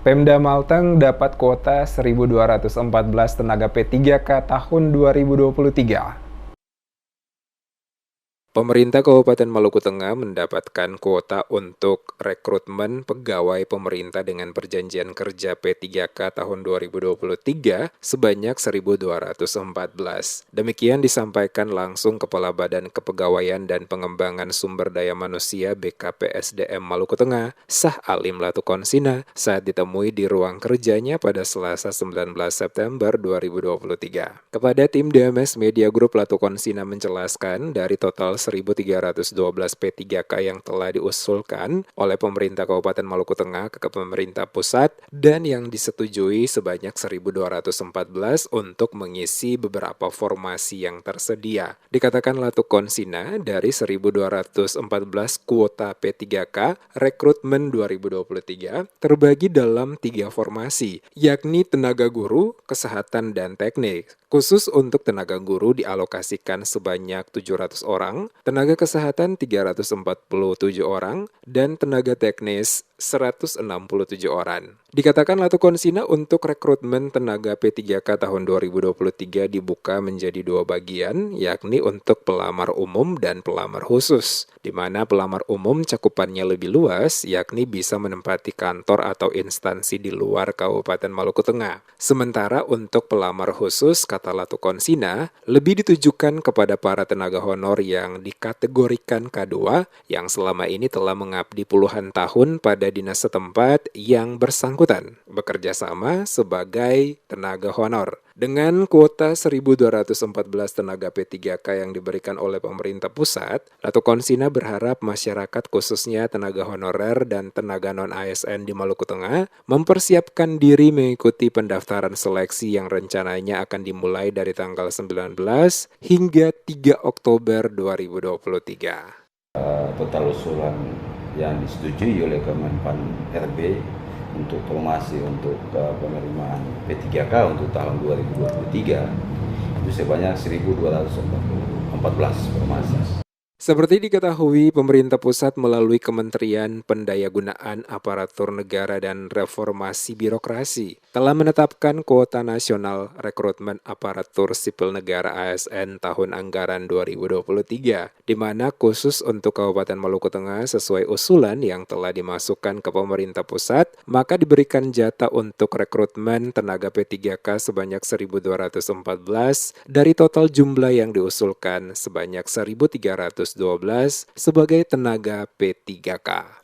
Pemda Malteng dapat kuota 1.214 tenaga P3K tahun 2023. Pemerintah Kabupaten Maluku Tengah mendapatkan kuota untuk rekrutmen pegawai pemerintah dengan perjanjian kerja P3K tahun 2023 sebanyak 1.214. Demikian disampaikan langsung Kepala Badan Kepegawaian dan Pengembangan Sumber Daya Manusia BKPSDM Maluku Tengah, Sah Alim Latukonsina, saat ditemui di ruang kerjanya pada Selasa 19 September 2023. Kepada tim DMS Media Group, Latukonsina menjelaskan dari total 1.312 P3K yang telah diusulkan oleh pemerintah Kabupaten Maluku Tengah ke pemerintah pusat dan yang disetujui sebanyak 1.214 untuk mengisi beberapa formasi yang tersedia. Dikatakan Latukonsina, dari 1.214 kuota P3K rekrutmen 2023 terbagi dalam 3 formasi, yakni tenaga guru, kesehatan, dan teknik. Khusus untuk tenaga guru dialokasikan sebanyak 700 orang, tenaga kesehatan 347 orang, dan tenaga teknis 167 orang. Dikatakan Latukonsina untuk rekrutmen tenaga P3K tahun 2023 dibuka menjadi 2 bagian, yakni untuk pelamar umum dan pelamar khusus, di mana pelamar umum cakupannya lebih luas, yakni bisa menempati kantor atau instansi di luar Kabupaten Maluku Tengah. Sementara untuk pelamar khusus, kata Latukonsina, lebih ditujukan kepada para tenaga honor yang dikategorikan K2 yang selama ini telah mengabdi puluhan tahun pada dinas setempat yang bersangkutan, bekerja sama sebagai tenaga honor. Dengan kuota 1.214 tenaga P3K yang diberikan oleh pemerintah pusat, Latukonsina berharap masyarakat khususnya tenaga honorer dan tenaga non-ASN di Maluku Tengah mempersiapkan diri mengikuti pendaftaran seleksi yang rencananya akan dimulai dari tanggal 19 hingga 3 Oktober 2023. Total usulan yang disetujui oleh Kemenpan RB untuk formasi untuk penerimaan P3K untuk tahun 2023 itu sebanyak 1.214 formasi. Seperti diketahui, pemerintah pusat melalui Kementerian Pendayagunaan Aparatur Negara dan Reformasi Birokrasi telah menetapkan kuota nasional rekrutmen aparatur sipil negara ASN tahun anggaran 2023, di mana khusus untuk Kabupaten Maluku Tengah sesuai usulan yang telah dimasukkan ke pemerintah pusat, maka diberikan jatah untuk rekrutmen tenaga P3K sebanyak 1.214 dari total jumlah yang diusulkan sebanyak 1.312 sebagai tenaga P3K.